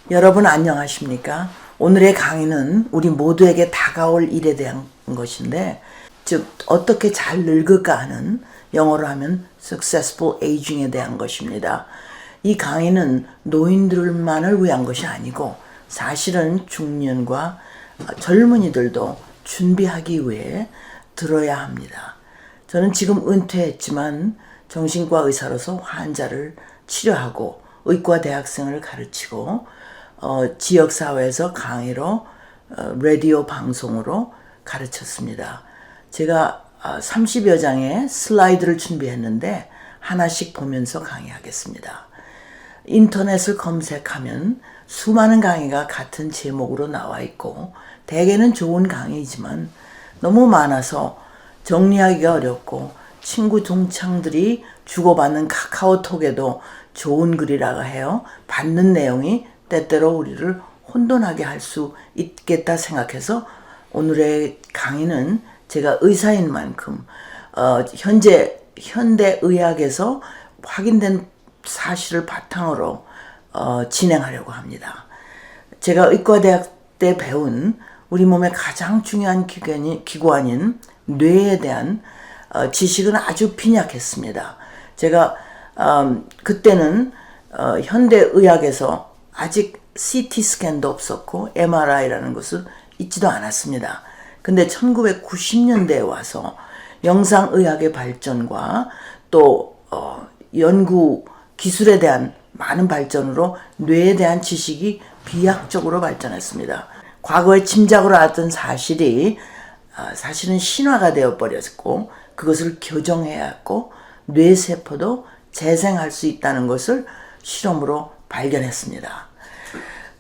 여러분 안녕하십니까? 오늘의 강의는 우리 모두에게 다가올 일에 대한 것인데, 즉 어떻게 잘 늙을까 하는, 영어로 하면 successful aging에 대한 것입니다. 이 강의는 노인들만을 위한 것이 아니고 사실은 중년과 젊은이들도 준비하기 위해 들어야 합니다. 저는 지금 은퇴했지만 정신과 의사로서 환자를 치료하고 의과 대학생을 가르치고 지역사회에서 강의로 라디오 방송으로 가르쳤습니다. 제가 30여 장의 슬라이드를 준비했는데 하나씩 보면서 강의하겠습니다. 인터넷을 검색하면 수많은 강의가 같은 제목으로 나와 있고 대개는 좋은 강의이지만 너무 많아서 정리하기가 어렵고 친구 동창들이 주고받는 카카오톡에도 좋은 글이라고 해요. 받는 내용이 때때로 우리를 혼돈하게 할 수 있겠다 생각해서 오늘의 강의는 제가 의사인 만큼 현대 의학에서 확인된 사실을 바탕으로 진행하려고 합니다. 제가 의과대학 때 배운 우리 몸의 가장 중요한 기관인 뇌에 대한 지식은 아주 빈약했습니다. 제가 그때는 현대의학에서 아직 CT 스캔도 없었고 MRI라는 것을 있지도 않았습니다. 근데 1990년대에 와서 영상의학의 발전과 또 연구 기술에 대한 많은 발전으로 뇌에 대한 지식이 비약적으로 발전했습니다. 과거에 짐작으로 알았던 사실이 사실은 신화가 되어버렸고 그것을 교정해야 했고 뇌세포도 재생할 수 있다는 것을 실험으로 발견했습니다.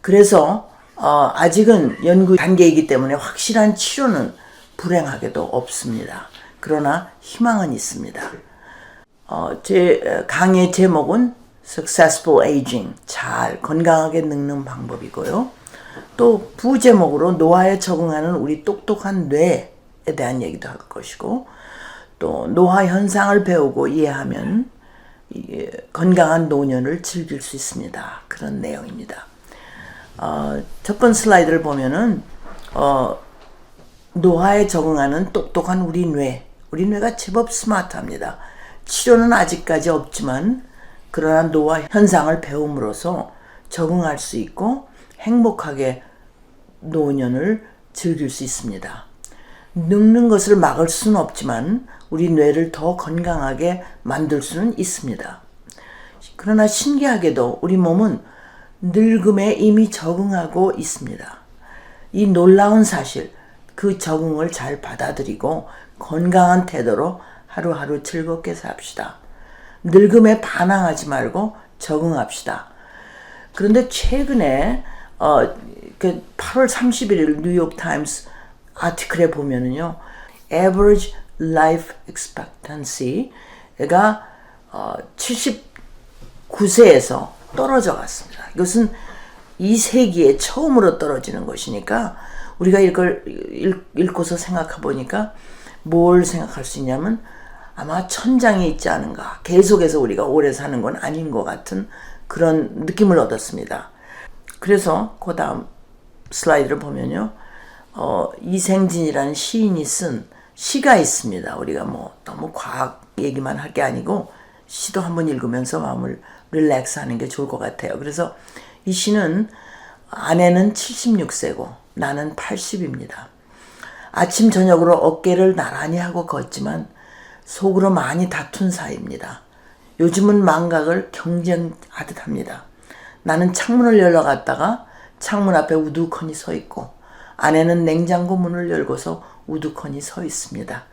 그래서 아직은 연구 단계이기 때문에 확실한 치료는 불행하게도 없습니다. 그러나 희망은 있습니다. 제 강의의 제목은 Successful Aging, 잘 건강하게 늙는 방법이고요. 또 부제목으로 노화에 적응하는 우리 똑똑한 뇌에 대한 얘기도 할 것이고 또 노화 현상을 배우고 이해하면 건강한 노년을 즐길 수 있습니다. 그런 내용입니다. 첫 번째 슬라이드를 보면은 노화에 적응하는 똑똑한 우리 뇌가 제법 스마트합니다. 치료는 아직까지 없지만 그러나 노화 현상을 배움으로써 적응할 수 있고 행복하게 노년을 즐길 수 있습니다. 늙는 것을 막을 수는 없지만 우리 뇌를 더 건강하게 만들 수는 있습니다. 그러나 신기하게도 우리 몸은 늙음에 이미 적응하고 있습니다. 이 놀라운 사실, 그 적응을 잘 받아들이고 건강한 태도로 하루하루 즐겁게 삽시다. 늙음에 반항하지 말고 적응합시다. 그런데 최근에 8월 31일 뉴욕타임스 아티클에 보면은요, average life expectancy가 79세에서 떨어져 갔습니다. 이것은 이 세기에 처음으로 떨어지는 것이니까 우리가 이걸 읽고서 생각해 보니까 뭘 생각할 수 있냐면 아마 천장이 있지 않은가. 계속해서 우리가 오래 사는 건 아닌 것 같은 그런 느낌을 얻었습니다. 그래서 그 다음 슬라이드를 보면요. 이생진이라는 시인이 쓴 시가 있습니다. 우리가 너무 과학 얘기만 할 게 아니고 시도 한번 읽으면서 마음을 릴렉스 하는 게 좋을 것 같아요. 그래서 이 시는 아내는 76세고 나는 80입니다. 아침 저녁으로 어깨를 나란히 하고 걷지만 속으로 많이 다툰 사이입니다. 요즘은 망각을 경쟁하듯 합니다. 나는 창문을 열러 갔다가 창문 앞에 우두커니 서 있고 아내는 냉장고 문을 열고서 우두커니 서 있습니다.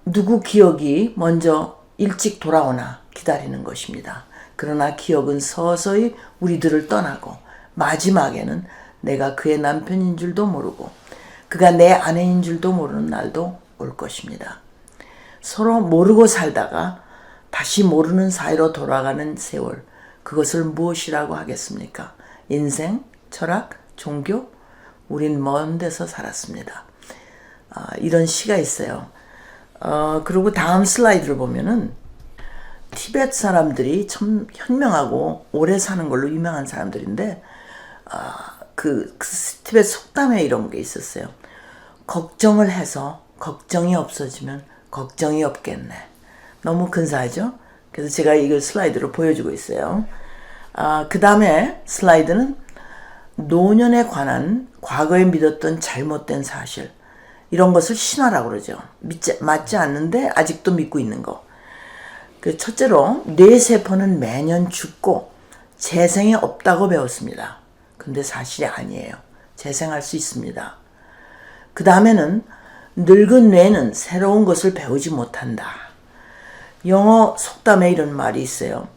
누구 기억이 먼저 일찍 돌아오나 기다리는 것입니다. 그러나 기억은 서서히 우리들을 떠나고 마지막에는 내가 그의 남편인 줄도 모르고 그가 내 아내인 줄도 모르는 날도 올 것입니다. 서로 모르고 살다가 다시 모르는 사이로 돌아가는 세월, 그것을 무엇이라고 하겠습니까? 인생, 철학, 종교? 우린 먼 데서 살았습니다. 이런 시가 있어요. 그리고 다음 슬라이드를 보면은 티베트 사람들이 참 현명하고 오래 사는 걸로 유명한 사람들인데 그 티벳 속담에 이런 게 있었어요. 걱정을 해서 걱정이 없어지면 걱정이 없겠네. 너무 근사하죠? 그래서 제가 이걸 슬라이드로 보여주고 있어요. 그 다음에 슬라이드는 노년에 관한 과거에 믿었던 잘못된 사실, 이런 것을 신화라고 그러죠. 맞지 않는데 아직도 믿고 있는 거. 그 첫째로 뇌세포는 매년 죽고 재생이 없다고 배웠습니다. 근데 사실이 아니에요. 재생할 수 있습니다. 그 다음에는 늙은 뇌는 새로운 것을 배우지 못한다. 영어 속담에 이런 말이 있어요.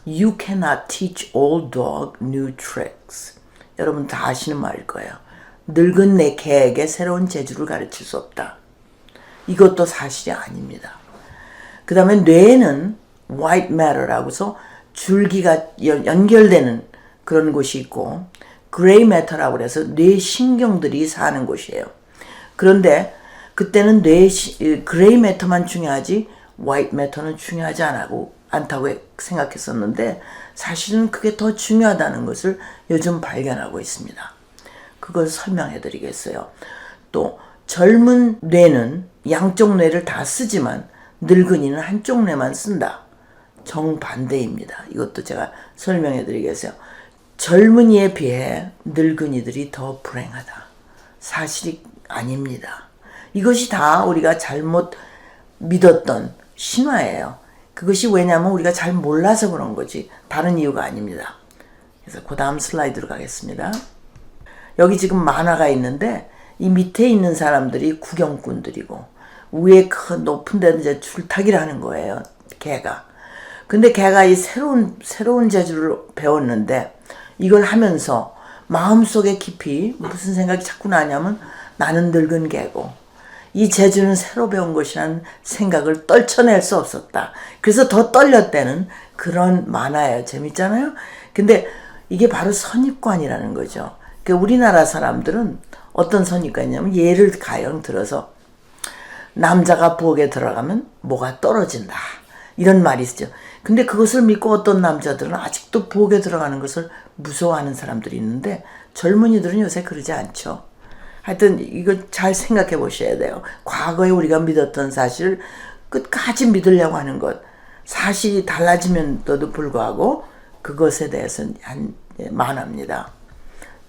You cannot teach old dog new tricks. 여러분 다 아시는 말일 거예요. 늙은 내 개에게 새로운 재주를 가르칠 수 없다. 이것도 사실이 아닙니다. 그 다음에 뇌에는 white matter라고 해서 줄기가 연결되는 그런 곳이 있고 gray matter라고 해서 뇌 신경들이 사는 곳이에요. 그런데 그때는 gray matter만 중요하지 white matter는 중요하지 않다고 생각했었는데 사실은 그게 더 중요하다는 것을 요즘 발견하고 있습니다. 그걸 설명해 드리겠어요. 또 젊은 뇌는 양쪽 뇌를 다 쓰지만 늙은이는 한쪽 뇌만 쓴다. 정반대입니다. 이것도 제가 설명해 드리겠어요. 젊은이에 비해 늙은이들이 더 불행하다. 사실이 아닙니다. 이것이 다 우리가 잘못 믿었던 신화예요. 그것이 왜냐하면 우리가 잘 몰라서 그런 거지 다른 이유가 아닙니다. 그래서 그 다음 슬라이드로 가겠습니다. 여기 지금 만화가 있는데 이 밑에 있는 사람들이 구경꾼들이고 위에 큰 높은 데는 이제 줄타기를 하는 거예요. 개가. 근데 걔가 이 새로운 재주를 배웠는데 이걸 하면서 마음속에 깊이 무슨 생각이 자꾸 나냐면 나는 늙은 개고 이 재주는 새로 배운 것이라는 생각을 떨쳐낼 수 없었다. 그래서 더 떨렸다는 그런 만화예요. 재밌잖아요. 근데 이게 바로 선입관이라는 거죠. 그러니까 우리나라 사람들은 어떤 선입관이냐면 예를 가령 들어서 남자가 부엌에 들어가면 뭐가 떨어진다. 이런 말이 있죠. 근데 그것을 믿고 어떤 남자들은 아직도 부엌에 들어가는 것을 무서워하는 사람들이 있는데 젊은이들은 요새 그러지 않죠. 하여튼 이거 잘 생각해 보셔야 돼요. 과거에 우리가 믿었던 사실을 끝까지 믿으려고 하는 것. 사실이 달라지면서도 불구하고 그것에 대해서는 만합니다.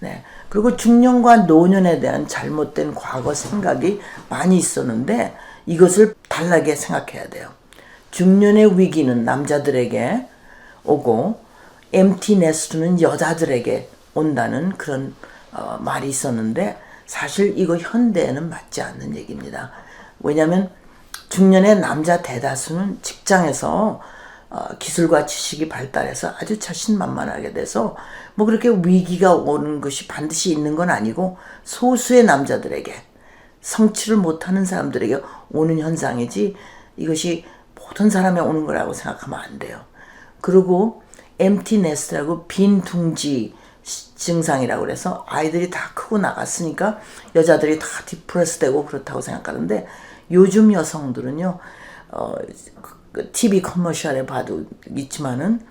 네. 그리고 중년과 노년에 대한 잘못된 과거 생각이 많이 있었는데 이것을 달라게 생각해야 돼요. 중년의 위기는 남자들에게 오고 empty nest는 여자들에게 온다는 그런 말이 있었는데 사실 이거 현대에는 맞지 않는 얘기입니다. 왜냐하면 중년의 남자 대다수는 직장에서 기술과 지식이 발달해서 아주 자신만만하게 돼서 뭐 그렇게 위기가 오는 것이 반드시 있는 건 아니고 소수의 남자들에게 성취를 못하는 사람들에게 오는 현상이지 이것이 모든 사람에 오는 거라고 생각하면 안 돼요. 그리고 empty nest라고 빈 둥지 증상이라고 그래서 아이들이 다 크고 나갔으니까 여자들이 다 디프레스 되고 그렇다고 생각하는데 요즘 여성들은요 TV 커머셜에 봐도 있지만은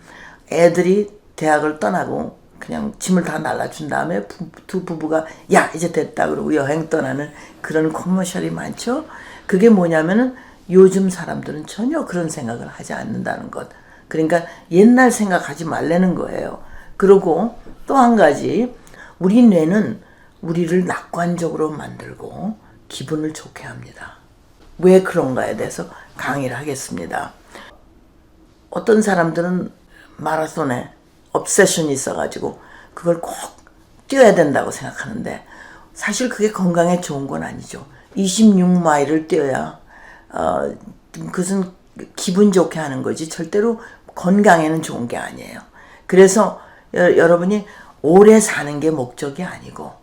애들이 대학을 떠나고 그냥 짐을 다 날라준 다음에 두 부부가 야 이제 됐다 그러고 여행 떠나는 그런 커머셜이 많죠. 그게 뭐냐면은 요즘 사람들은 전혀 그런 생각을 하지 않는다는 것. 그러니까 옛날 생각하지 말라는 거예요. 그리고 또 한 가지 우리 뇌는 우리를 낙관적으로 만들고 기분을 좋게 합니다. 왜 그런가에 대해서 강의를 하겠습니다. 어떤 사람들은 마라톤에 obsession이 있어가지고 그걸 꼭 뛰어야 된다고 생각하는데 사실 그게 건강에 좋은 건 아니죠. 26마일을 뛰어야 그것은 기분 좋게 하는 거지 절대로 건강에는 좋은 게 아니에요. 그래서 여러분이 오래 사는 게 목적이 아니고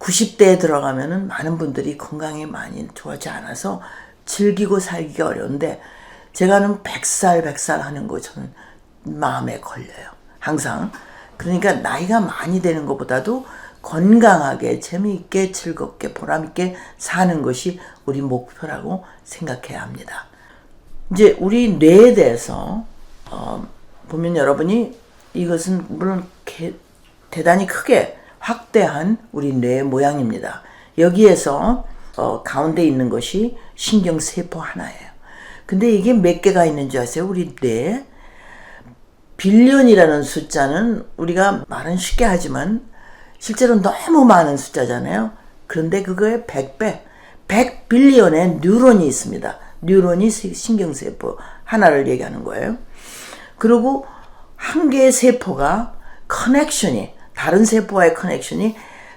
90대에 들어가면은 많은 분들이 건강이 많이 좋아지지 않아서 즐기고 살기가 어려운데 제가는 100살 하는 거 저는 마음에 걸려요. 항상. 그러니까 나이가 많이 되는 것보다도 건강하게 재미있게 즐겁게 보람있게 사는 것이 우리 목표라고 생각해야 합니다. 이제 우리 뇌에 대해서 보면 여러분이 이것은 물론 대단히 크게 확대한 우리 뇌 모양입니다. 여기에서 가운데 있는 것이 신경세포 하나예요. 근데 이게 몇 개가 있는 줄 아세요? 우리 뇌에 빌리언이라는 숫자는 우리가 말은 쉽게 하지만 실제로 너무 많은 숫자잖아요. 그런데 그거의 100배, 100빌리언의 뉴런이 있습니다. 뉴런이 신경세포 하나를 얘기하는 거예요. 그리고 한 개의 세포가 커넥션이, 다른 세포와의 커넥션이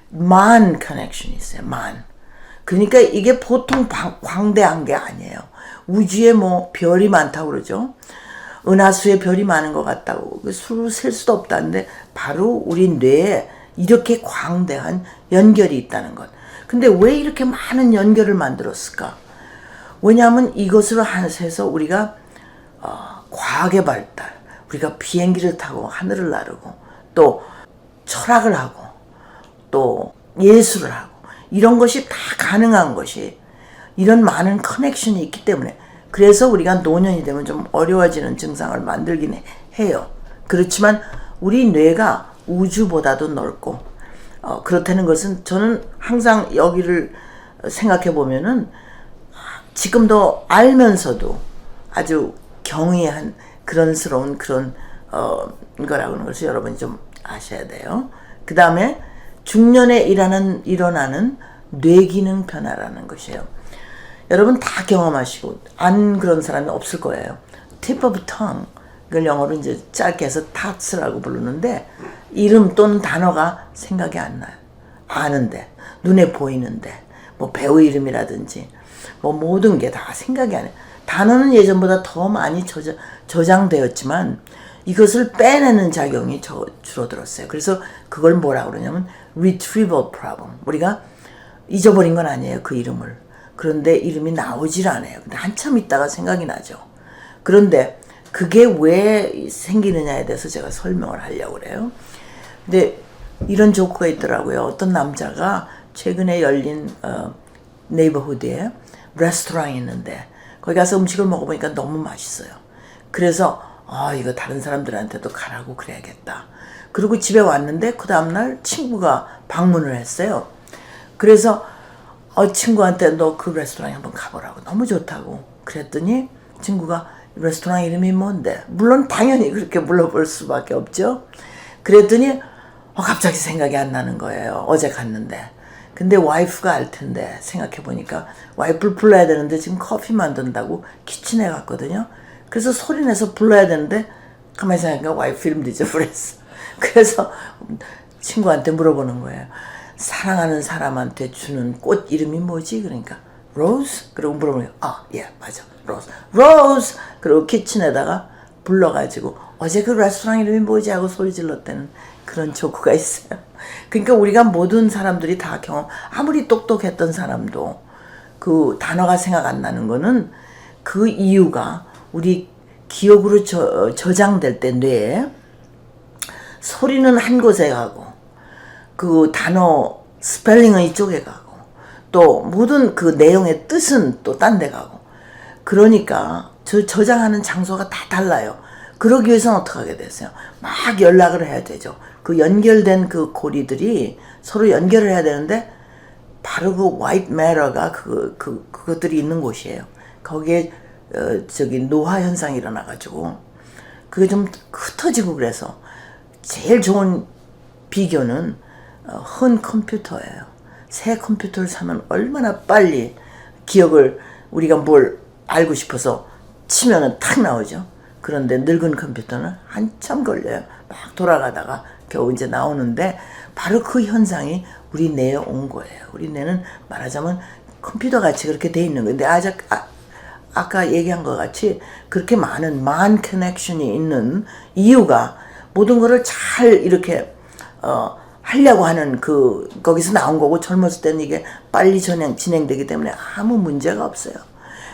만 커넥션이 있어요. 만. 그러니까 이게 보통 광대한 게 아니에요. 우주에 뭐 별이 많다고 그러죠. 은하수에 별이 많은 것 같다고. 수를 셀 수도 없다는데 바로 우리 뇌에 이렇게 광대한 연결이 있다는 것. 근데 왜 이렇게 많은 연결을 만들었을까? 왜냐하면 이것으로 해서 우리가 과학의 발달, 우리가 비행기를 타고 하늘을 나르고 또 철학을 하고 또 예술을 하고 이런 것이 다 가능한 것이 이런 많은 커넥션이 있기 때문에 그래서 우리가 노년이 되면 좀 어려워지는 증상을 만들긴 해요. 그렇지만 우리 뇌가 우주보다도 넓고 그렇다는 것은 저는 항상 여기를 생각해 보면은 지금도 알면서도 아주 경이한 그런스러운 그런 거라고 하는 것을 여러분이 좀 아셔야 돼요. 그 다음에 중년에 일어나는 뇌기능 변화라는 것이에요. 여러분 다 경험하시고 안 그런 사람이 없을 거예요. tip of tongue, 이걸 영어로 이제 짧게 해서 tats,라고 부르는데 이름 또는 단어가 생각이 안 나요. 아는데, 눈에 보이는데, 뭐 배우 이름이라든지 뭐 모든 게 다 생각이 안 나요. 단어는 예전보다 더 많이 저장되었지만 이것을 빼내는 작용이 줄어들었어요. 그래서 그걸 뭐라고 그러냐면 retrieval problem. 우리가 잊어버린 건 아니에요. 그 이름을. 그런데 이름이 나오질 않아요. 근데 한참 있다가 생각이 나죠. 그런데 그게 왜 생기느냐에 대해서 제가 설명을 하려고 그래요. 근데 이런 조크가 있더라고요. 어떤 남자가 최근에 열린 네이버후드에 레스토랑이 있는데 거기 가서 음식을 먹어보니까 너무 맛있어요. 그래서 이거 다른 사람들한테도 가라고 그래야겠다. 그리고 집에 왔는데 그 다음날 친구가 방문을 했어요. 그래서 친구한테 너 그 레스토랑에 한번 가보라고. 너무 좋다고. 그랬더니 친구가 레스토랑 이름이 뭔데? 물론 당연히 그렇게 물어볼 수밖에 없죠. 그랬더니 갑자기 생각이 안 나는 거예요. 어제 갔는데. 근데 와이프가 알 텐데 생각해보니까 와이프를 불러야 되는데 지금 커피 만든다고 키친에 갔거든요. 그래서 소리내서 불러야 되는데 가만히 생각하니까 와이프 이름도 잊어버렸어. 그래서 친구한테 물어보는 거예요. 사랑하는 사람한테 주는 꽃 이름이 뭐지? 그러니까 로즈? 그리고 물어보면 예 맞아 로즈. 그리고 키친에다가 불러가지고 어제 그 레스토랑 이름이 뭐지? 하고 소리 질렀다는 그런 조크가 있어요. 그러니까 우리가 모든 사람들이 다 아무리 똑똑했던 사람도 그 단어가 생각 안 나는 거는 그 이유가 우리 기억으로 저장될 때 뇌에 소리는 한 곳에 가고 그 단어 스펠링은 이쪽에 가고 또 모든 그 내용의 뜻은 또 딴 데 가고 그러니까 저장하는 장소가 다 달라요. 그러기 위해서는 어떻게 하게 됐어요? 막 연락을 해야 되죠. 그 연결된 그 고리들이 서로 연결을 해야 되는데 바로 그 화이트 매터가 그것들이 있는 곳이에요. 거기에 노화 현상이 일어나가지고 그게 좀 흩어지고 그래서 제일 좋은 비교는 헌 컴퓨터예요. 새 컴퓨터를 사면 얼마나 빨리 기억을 우리가 뭘 알고 싶어서 치면은 탁 나오죠. 그런데 늙은 컴퓨터는 한참 걸려요. 막 돌아가다가 겨우 이제 나오는데 바로 그 현상이 우리 뇌에 온 거예요. 우리 뇌는 말하자면 컴퓨터 같이 그렇게 돼 있는 거예요. 근데 아까 얘기한 것 같이 그렇게 많은 만 커넥션이 있는 이유가 모든 거를 잘 이렇게 하려고 하는 거기서 나온 거고 젊었을 때는 이게 빨리 진행되기 때문에 아무 문제가 없어요.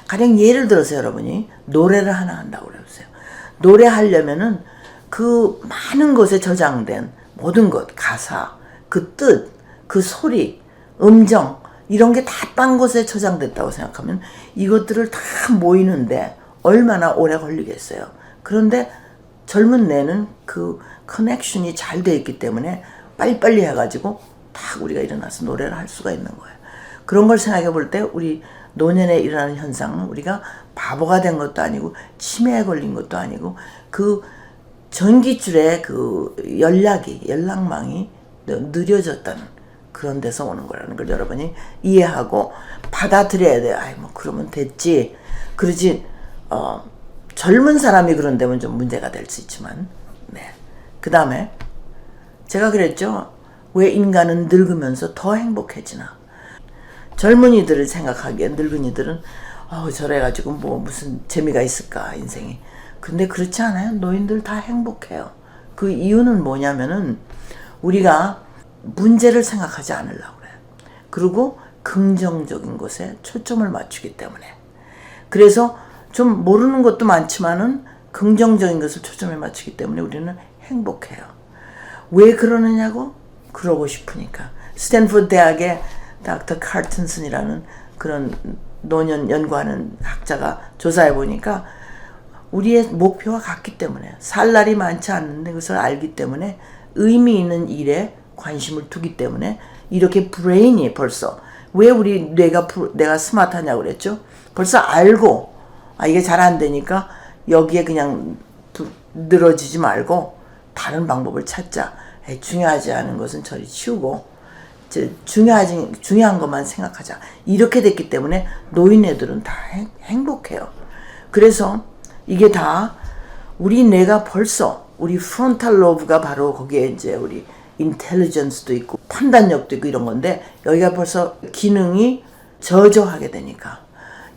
가령 예를 들어서 여러분이 노래를 하나 한다고 그래보세요. 노래하려면은 그 많은 곳에 저장된 모든 것, 가사, 그 뜻, 그 소리, 음정 이런 게 다 딴 곳에 저장됐다고 생각하면 이것들을 다 모이는데 얼마나 오래 걸리겠어요. 그런데 젊은 뇌는 그 커넥션이 잘 돼 있기 때문에 빨리빨리 해가지고 딱 우리가 일어나서 노래를 할 수가 있는 거예요. 그런 걸 생각해 볼 때 우리 노년에 일어나는 현상은 우리가 바보가 된 것도 아니고 치매에 걸린 것도 아니고 그 전기줄의 그 연락망이 느려졌다는 그런 데서 오는 거라는 걸 여러분이 이해하고 받아들여야 돼요. 아이 뭐 그러면 됐지. 그러지 젊은 사람이 그런다면 좀 문제가 될 수 있지만 네. 그 다음에 제가 그랬죠. 왜 인간은 늙으면서 더 행복해지나. 젊은이들을 생각하기엔 늙은이들은 저래가지고 뭐 무슨 재미가 있을까 인생이. 근데 그렇지 않아요. 노인들 다 행복해요. 그 이유는 뭐냐면은 우리가 문제를 생각하지 않으려고 그래요. 그리고 긍정적인 것에 초점을 맞추기 때문에. 그래서 좀 모르는 것도 많지만은 긍정적인 것을 초점에 맞추기 때문에 우리는 행복해요. 왜 그러느냐고? 그러고 싶으니까. 스탠포드 대학의 닥터 칼튼슨이라는 그런 노년 연구하는 학자가 조사해 보니까 우리의 목표와 같기 때문에 살 날이 많지 않은데 그것을 알기 때문에 의미 있는 일에 관심을 두기 때문에 이렇게 브레인이 벌써 왜 우리 내가 스마트하냐고 그랬죠? 벌써 알고 이게 잘 안 되니까 여기에 그냥 늘어지지 말고 다른 방법을 찾자. 중요하지 않은 것은 저리 치우고 중요한 것만 생각하자. 이렇게 됐기 때문에 노인애들은 다 행복해요. 그래서 이게 다 우리 뇌가 벌써 우리 프론탈 로브가 바로 거기에 이제 우리 인텔리전스도 있고 판단력도 있고 이런 건데 여기가 벌써 기능이 저조하게 되니까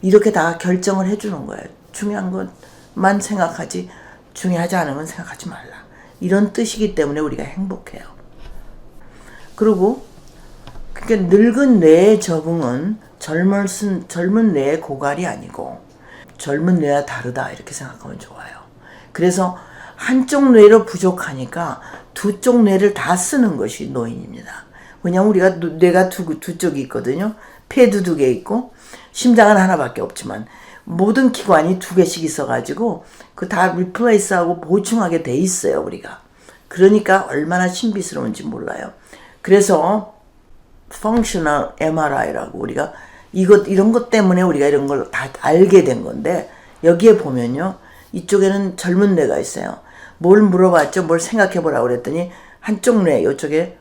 이렇게 다 결정을 해주는 거예요. 중요한 것만 생각하지 중요하지 않은 건 생각하지 말라. 이런 뜻이기 때문에 우리가 행복해요. 그리고 그러니까 늙은 뇌의 적응은 젊은 뇌의 고갈이 아니고 젊은 뇌와 다르다 이렇게 생각하면 좋아요. 그래서 한쪽 뇌로 부족하니까 두 쪽 뇌를 다 쓰는 것이 노인입니다. 왜냐하면 우리가 뇌가 두 쪽이 있거든요. 폐도 2개 있고 심장은 하나밖에 없지만 모든 기관이 2개씩 있어가지고 그 다 리플레이스하고 보충하게 돼 있어요 우리가. 그러니까 얼마나 신비스러운지 몰라요. 그래서 functional MRI라고 우리가 이런 것 때문에 우리가 이런 걸 다 알게 된 건데 여기에 보면요. 이쪽에는 젊은 뇌가 있어요. 뭘 물어봤죠? 뭘 생각해 보라고 그랬더니 한쪽 뇌, 이쪽에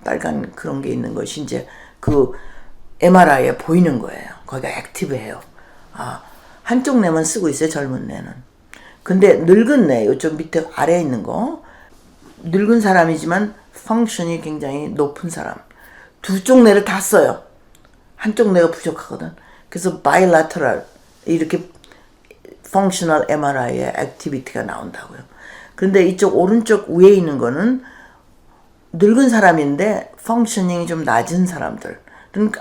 빨간 그런 게 있는 것이 이제 그 MRI에 보이는 거예요. 거기가 액티브해요. 한쪽 뇌만 쓰고 있어요. 젊은 뇌는. 근데 늙은 뇌, 이쪽 밑에 아래에 있는 거 늙은 사람이지만 펑션이 굉장히 높은 사람. 두 쪽 뇌를 다 써요. 한쪽 뇌가 부족하거든. 그래서 바이라테럴 이렇게 functional MRI의 액티비티가 나온다고요. 그런데 이쪽 오른쪽 위에 있는 거는 늙은 사람인데 펑셔닝이 좀 낮은 사람들.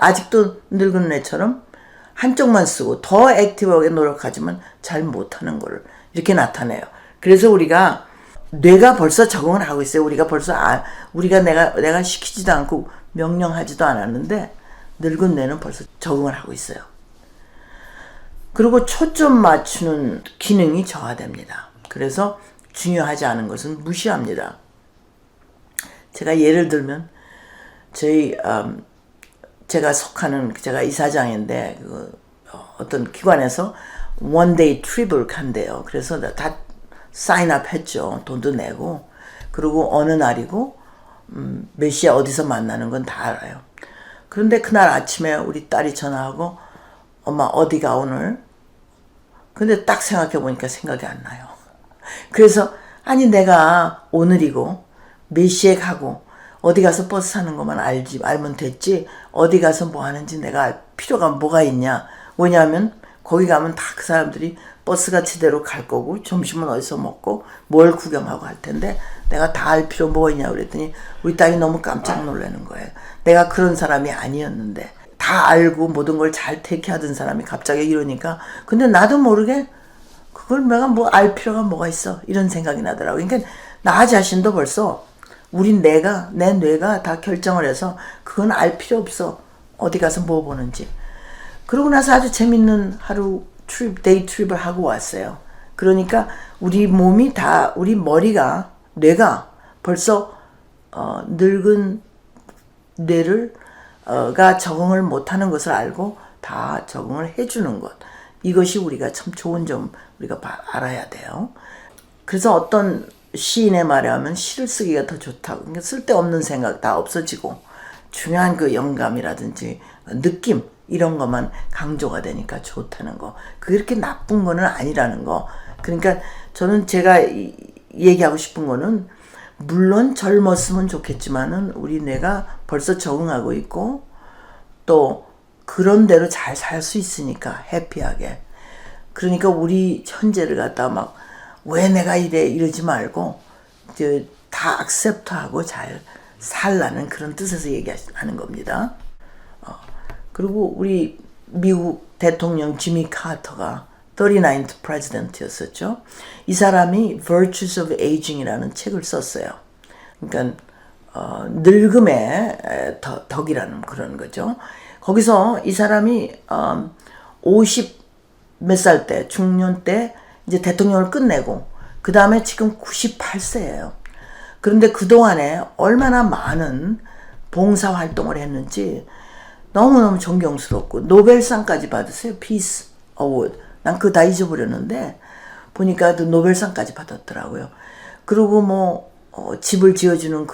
아직도 늙은 뇌처럼 한쪽만 쓰고 더 액티브하게 노력하지만 잘 못하는 거를 이렇게 나타내요. 그래서 우리가 뇌가 벌써 적응을 하고 있어요. 우리가 벌써 우리가 내가 시키지도 않고 명령하지도 않았는데 늙은 뇌는 벌써 적응을 하고 있어요. 그리고 초점 맞추는 기능이 저하됩니다. 그래서 중요하지 않은 것은 무시합니다. 제가 예를 들면 제가 이사장인데 어떤 기관에서 원데이 트립을 간대요. 그래서 다 사인업 했죠. 돈도 내고. 그리고 어느 날이고 몇 시에 어디서 만나는 건 다 알아요. 그런데 그날 아침에 우리 딸이 전화하고 엄마 어디가 오늘? 근데 딱 생각해 보니까 생각이 안 나요. 그래서 아니 내가 오늘이고 몇 시에 가고 어디 가서 버스 타는 것만 알면 됐지 어디 가서 뭐 하는지 내가 알 필요가 뭐가 있냐. 왜냐하면 거기 가면 다 그 사람들이 버스가 제대로 갈 거고 점심은 어디서 먹고 뭘 구경하고 할 텐데 내가 다 알 필요 뭐 있냐 그랬더니 우리 딸이 너무 깜짝 놀라는 거예요. 내가 그런 사람이 아니었는데 다 알고 모든 걸 잘 테이크하던 사람이 갑자기 이러니까 근데 나도 모르게 그걸 내가 뭐 알 필요가 뭐가 있어 이런 생각이 나더라고요. 그러니까 나 자신도 벌써 내 뇌가 다 결정을 해서 그건 알 필요 없어. 어디 가서 뭐 보는지. 그러고 나서 아주 재밌는 하루 데이 트립을 하고 왔어요. 그러니까 우리 몸이 다 우리 뇌가 벌써 늙은 뇌를 가 적응을 못하는 것을 알고 다 적응을 해주는 것. 이것이 우리가 참 좋은 점 우리가 알아야 돼요. 그래서 어떤 시인의 말에 하면 시를 쓰기가 더 좋다고. 그러니까 쓸데없는 생각 다 없어지고 중요한 그 영감이라든지 느낌 이런 것만 강조가 되니까 좋다는 거. 그렇게 나쁜 거는 아니라는 거. 그러니까 저는 제가 얘기하고 싶은 거는 물론 젊었으면 좋겠지만은 우리 뇌가 벌써 적응하고 있고 또 그런 대로 잘 살 수 있으니까 해피하게. 그러니까 우리 현재를 갖다 막 왜 내가 이래 이러지 말고 이제 다 액셉트하고 잘 살라는 그런 뜻에서 얘기하는 겁니다. 그리고 우리 미국 대통령 지미 카터가 39th president였었죠. 이 사람이 Virtues of Aging이라는 책을 썼어요. 그러니까 늙음의 덕이라는 그런 거죠. 거기서 이 사람이 50 몇 살 때, 중년 때 이제 대통령을 끝내고 그 다음에 지금 98세예요. 그런데 그동안에 얼마나 많은 봉사활동을 했는지 너무너무 존경스럽고 노벨상까지 받으세요. Peace Award. 난 그거 다 잊어버렸는데 보니까 또 노벨상까지 받았더라고요. 그리고 뭐 집을 지어주는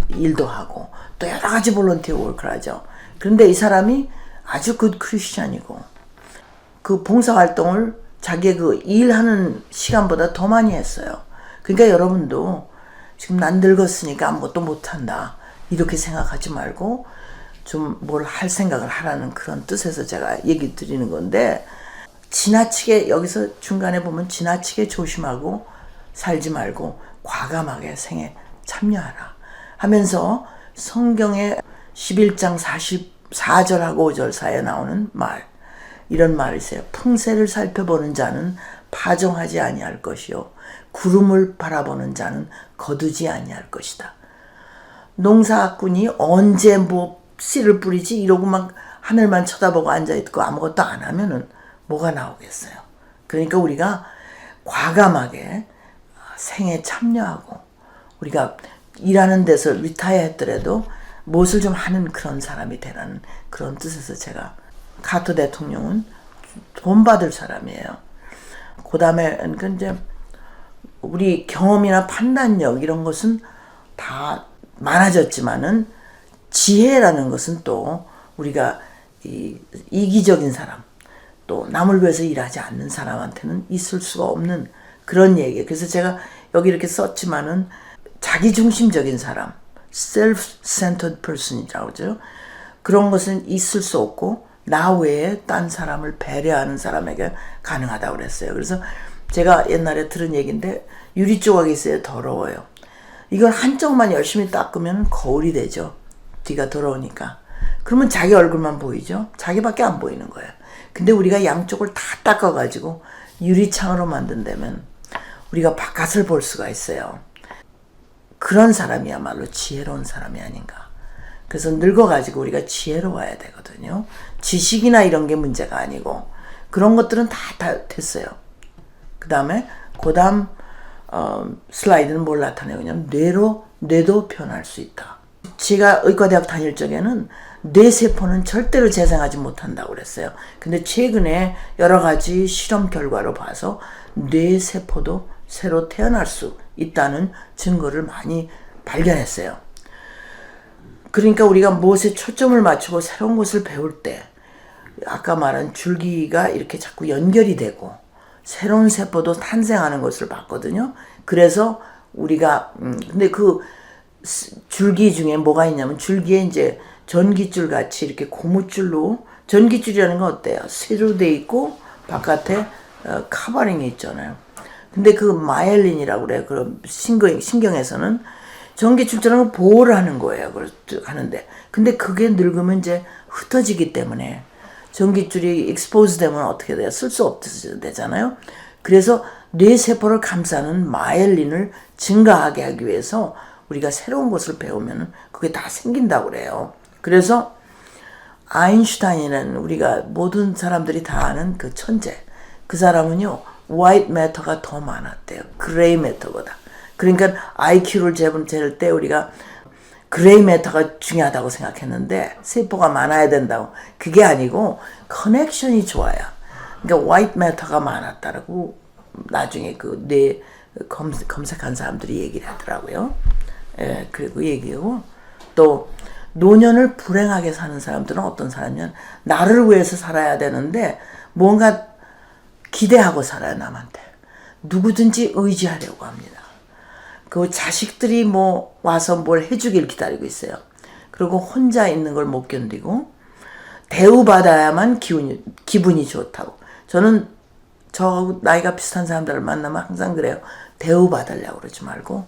일도 하고 또 여러 가지 볼런티어 월크를 하죠. 그런데 이 사람이 아주 굿 크리스찬이고 그 봉사활동을 자기의 그 일하는 시간보다 더 많이 했어요. 그러니까 여러분도 지금 난 늙었으니까 아무것도 못한다 이렇게 생각하지 말고 좀 뭘 할 생각을 하라는 그런 뜻에서 제가 얘기 드리는 건데 지나치게 여기서 중간에 보면 지나치게 조심하고 살지 말고 과감하게 생에 참여하라 하면서 성경의 11장 44절하고 5절 사이에 나오는 말 이런 말이 있어요. 풍세를 살펴보는 자는 파종하지 아니할 것이요 구름을 바라보는 자는 거두지 아니할 것이다. 농사꾼이 언제 뭐 씨를 뿌리지 이러고 막 하늘만 쳐다보고 앉아있고 아무것도 안 하면은 뭐가 나오겠어요. 그러니까 우리가 과감하게 생에 참여하고 우리가 일하는 데서 리타이어 했더라도 무엇을 좀 하는 그런 사람이 되라는 그런 뜻에서 제가 카터 대통령은 돈 받을 사람이에요. 그 다음에 이제 우리 경험이나 판단력 이런 것은 다 많아졌지만은 지혜라는 것은 또 우리가 이기적인 사람 또 남을 위해서 일하지 않는 사람한테는 있을 수가 없는 그런 얘기예요. 그래서 제가 여기 이렇게 썼지만은 자기중심적인 사람 self-centered person이라고 하죠. 그런 것은 있을 수 없고 나 외에 딴 사람을 배려하는 사람에게 가능하다고 그랬어요. 그래서 제가 옛날에 들은 얘기인데 유리 조각이 있어요. 더러워요. 이걸 한쪽만 열심히 닦으면 거울이 되죠. 뒤가 더러우니까. 그러면 자기 얼굴만 보이죠. 자기밖에 안 보이는 거예요. 근데 우리가 양쪽을 다 닦아가지고 유리창으로 만든다면 우리가 바깥을 볼 수가 있어요. 그런 사람이야말로 지혜로운 사람이 아닌가. 그래서 늙어가지고 우리가 지혜로워야 되거든요. 지식이나 이런 게 문제가 아니고 그런 것들은 다 됐어요. 그 다음에 다음 슬라이드는 뭘 나타내냐면 뇌도 변할 수 있다. 제가 의과대학 다닐 적에는 뇌세포는 절대로 재생하지 못한다고 그랬어요. 근데 최근에 여러 가지 실험 결과로 봐서 뇌세포도 새로 태어날 수 있다는 증거를 많이 발견했어요. 그러니까 우리가 무엇에 초점을 맞추고 새로운 것을 배울 때 아까 말한 줄기가 이렇게 자꾸 연결이 되고 새로운 세포도 탄생하는 것을 봤거든요. 그래서 우리가 근데 그 줄기 중에 뭐가 있냐면 줄기에 이제 전깃줄 같이 이렇게 고무줄로 전깃줄이라는 건 어때요? 쇠로 돼 있고 바깥에 카버링이 있잖아요. 근데 그 마이엘린이라고 그래요. 그럼 신경에서는 전기줄처럼 보호를 하는 거예요. 하는데. 근데 그게 늙으면 이제 흩어지기 때문에 전기줄이 익스포즈 되면 어떻게 돼요? 쓸 수 없어지잖아요. 그래서 뇌세포를 감싸는 마이엘린을 증가하게 하기 위해서 우리가 새로운 것을 배우면 그게 다 생긴다고 그래요. 그래서 아인슈타인이라는 우리가 모든 사람들이 다 아는 그 천재. 그 사람은요. 화이트 매터가 더 많았대요. 그레이 매터보다. 그러니까 IQ를 잴 때 우리가 그레이 매터가 중요하다고 생각했는데 세포가 많아야 된다고. 그게 아니고 커넥션이 좋아야. 그러니까 화이트 매터가 많았다라고 나중에 그 뇌 검색한 사람들이 얘기를 하더라고요. 예, 그리고 얘기하고 또 노년을 불행하게 사는 사람들은 어떤 사람이냐면 나를 위해서 살아야 되는데 뭔가 기대하고 살아요, 남한테. 누구든지 의지하려고 합니다. 그 자식들이 뭐 와서 뭘 해주길 기다리고 있어요. 그리고 혼자 있는 걸 못 견디고 대우받아야만 기분이 좋다고. 저는 저 나이가 비슷한 사람들을 만나면 항상 그래요. 대우받으려고 그러지 말고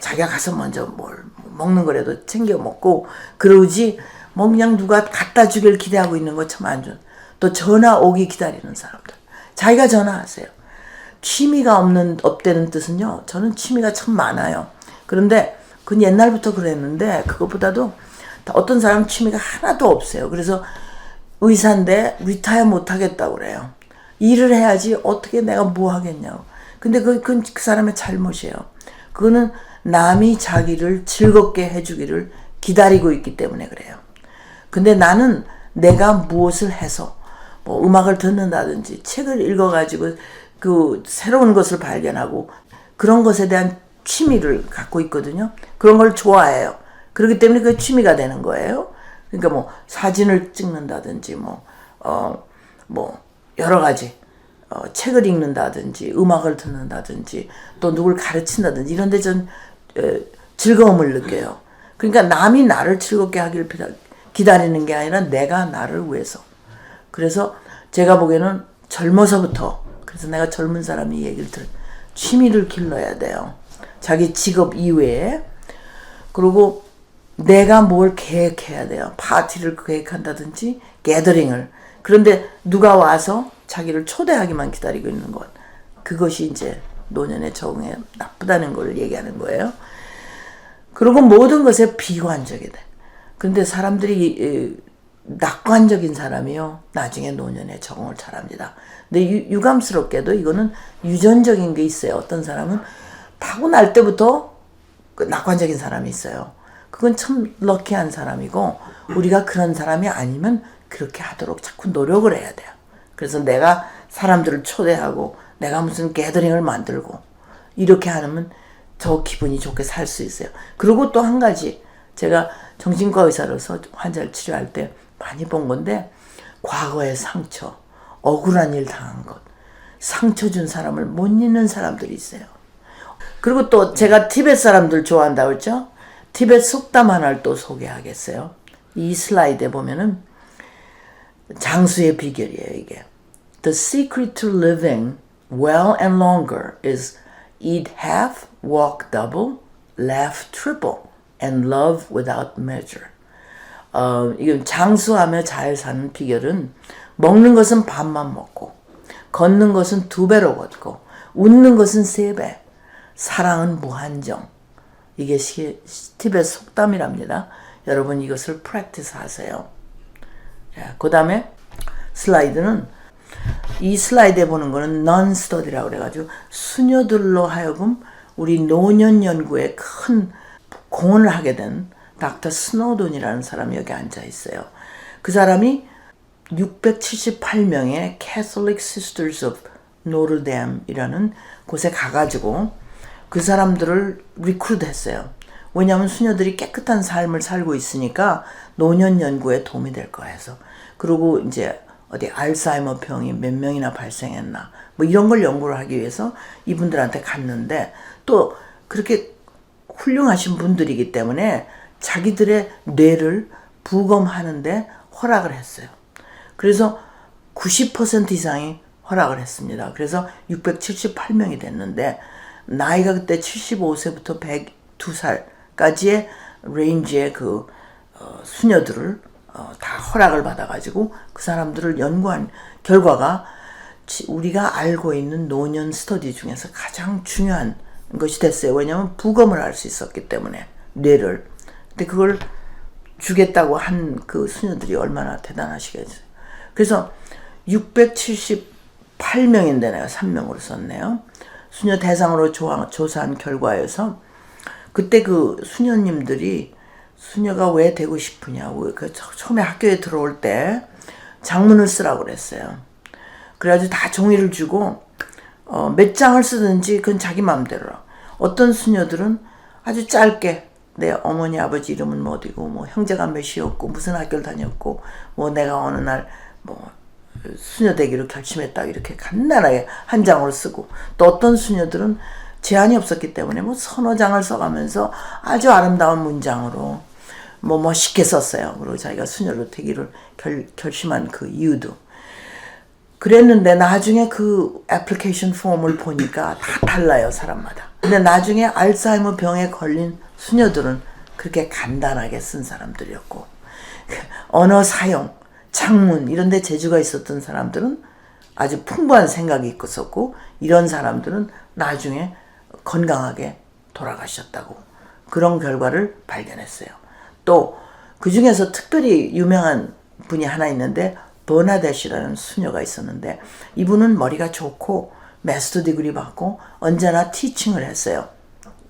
자기가 가서 먼저 뭘 먹는 거라도 챙겨 먹고 그러지 뭐 그냥 누가 갖다 주길 기대하고 있는 거 참 안 좋은. 또 전화 오기 기다리는 사람들. 자기가 전화하세요. 취미가 없다는 뜻은요. 저는 취미가 참 많아요. 그런데 그건 옛날부터 그랬는데 그것보다도 어떤 사람은 취미가 하나도 없어요. 그래서 의사인데 리타이어 못 하겠다고 그래요. 일을 해야지 어떻게 내가 뭐 하겠냐고. 근데 그건 그 사람의 잘못이에요. 그거는 남이 자기를 즐겁게 해주기를 기다리고 있기 때문에 그래요. 근데 나는 내가 무엇을 해서 뭐 음악을 듣는다든지 책을 읽어가지고 그 새로운 것을 발견하고 그런 것에 대한 취미를 갖고 있거든요. 그런 걸 좋아해요. 그렇기 때문에 그게 취미가 되는 거예요. 그러니까 뭐 사진을 찍는다든지 뭐 여러 가지 책을 읽는다든지 음악을 듣는다든지 또 누굴 가르친다든지 이런 데 전 즐거움을 느껴요. 그러니까 남이 나를 즐겁게 하길 기다리는 게 아니라 내가 나를 위해서. 그래서 제가 보기에는 젊어서부터 그래서 내가 젊은 사람이 얘기를 취미를 길러야 돼요. 자기 직업 이외에. 그리고 내가 뭘 계획해야 돼요. 파티를 계획한다든지 게더링을. 그런데 누가 와서 자기를 초대하기만 기다리고 있는 것. 그것이 이제 노년의 적응에 나쁘다는 걸 얘기하는 거예요. 그리고 모든 것에 비관적이 돼. 그런데 사람들이 낙관적인 사람이요. 나중에 노년에 적응을 잘합니다. 근데 유감스럽게도 이거는 유전적인 게 있어요. 어떤 사람은 타고날 때부터 낙관적인 사람이 있어요. 그건 참 럭키한 사람이고 우리가 그런 사람이 아니면 그렇게 하도록 자꾸 노력을 해야 돼요. 그래서 내가 사람들을 초대하고 내가 무슨 게더링을 만들고 이렇게 하면 더 기분이 좋게 살 수 있어요. 그리고 또 한 가지 제가 정신과 의사로서 환자를 치료할 때 많이 본 건데 과거의 상처, 억울한 일 당한 것, 상처 준 사람을 못 잊는 사람들이 있어요. 그리고 또 제가 티벳 사람들 좋아한다고 했죠? 티벳 속담 하나를 또 소개하겠어요. 이 슬라이드에 보면은 장수의 비결이에요, 이게. The secret to living well and longer is eat half, walk double, laugh triple, and love without measure. 이건 장수하며 잘 사는 비결은 먹는 것은 반만 먹고, 걷는 것은 2배로 걷고, 웃는 것은 3배, 사랑은 무한정. 이게 티벳 속담이랍니다. 여러분 이것을 프랙티스 하세요. 그 다음에 슬라이드는 이 슬라이드에 보는 거는 non-study라고 그래가지고 수녀들로 하여금 우리 노년 연구에 큰 공헌을 하게 된 닥터 스노돈이라는 사람이 여기 앉아 있어요. 그 사람이 678명의 Catholic Sisters of Notre Dame이라는 곳에 가가지고 그 사람들을 리크루트 했어요. 왜냐하면 수녀들이 깨끗한 삶을 살고 있으니까 노년 연구에 도움이 될 거 해서. 그리고 이제 어디 알츠하이머 병이 몇 명이나 발생했나 뭐 이런 걸 연구를 하기 위해서 이분들한테 갔는데 또 그렇게 훌륭하신 분들이기 때문에 자기들의 뇌를 부검하는데 허락을 했어요. 그래서 90% 이상이 허락을 했습니다. 그래서 678명이 됐는데 나이가 그때 75세부터 102살까지의 레인지의 그 수녀들을 다 허락을 받아가지고 그 사람들을 연구한 결과가 우리가 알고 있는 노년 스터디 중에서 가장 중요한 것이 됐어요. 왜냐하면 부검을 할 수 있었기 때문에 뇌를. 근데 그걸 주겠다고 한 그 수녀들이 얼마나 대단하시겠어요. 그래서 678명인데 내가 3명으로 썼네요. 수녀 대상으로 조사한 결과에서 그때 그 수녀님들이 수녀가 왜 되고 싶으냐고 그 처음에 학교에 들어올 때 장문을 쓰라고 그랬어요. 그래가지고 다 종이를 주고 몇 장을 쓰든지 그건 자기 마음대로. 어떤 수녀들은 아주 짧게 내 어머니 아버지 이름은 뭐 어디고 뭐 형제가 몇이었고 무슨 학교를 다녔고 뭐 내가 어느 날 뭐 수녀 되기로 결심했다 이렇게 간단하게 한 장으로 쓰고, 또 어떤 수녀들은 제한이 없었기 때문에 뭐 서너 장을 써가면서 아주 아름다운 문장으로 뭐 멋있게 썼어요. 그리고 자기가 수녀로 되기를 결심한 그 이유도 그랬는데, 나중에 그 애플리케이션 폼을 보니까 다 달라요, 사람마다. 근데 나중에 알츠하이머 병에 걸린 수녀들은 그렇게 간단하게 쓴 사람들이었고, 언어 사용, 창문 이런 데 재주가 있었던 사람들은 아주 풍부한 생각이 있었고, 이런 사람들은 나중에 건강하게 돌아가셨다고, 그런 결과를 발견했어요. 또 그 중에서 특별히 유명한 분이 하나 있는데, 버나뎃이라는 수녀가 있었는데, 이분은 머리가 좋고 마스터 디그리 받고 언제나 티칭을 했어요,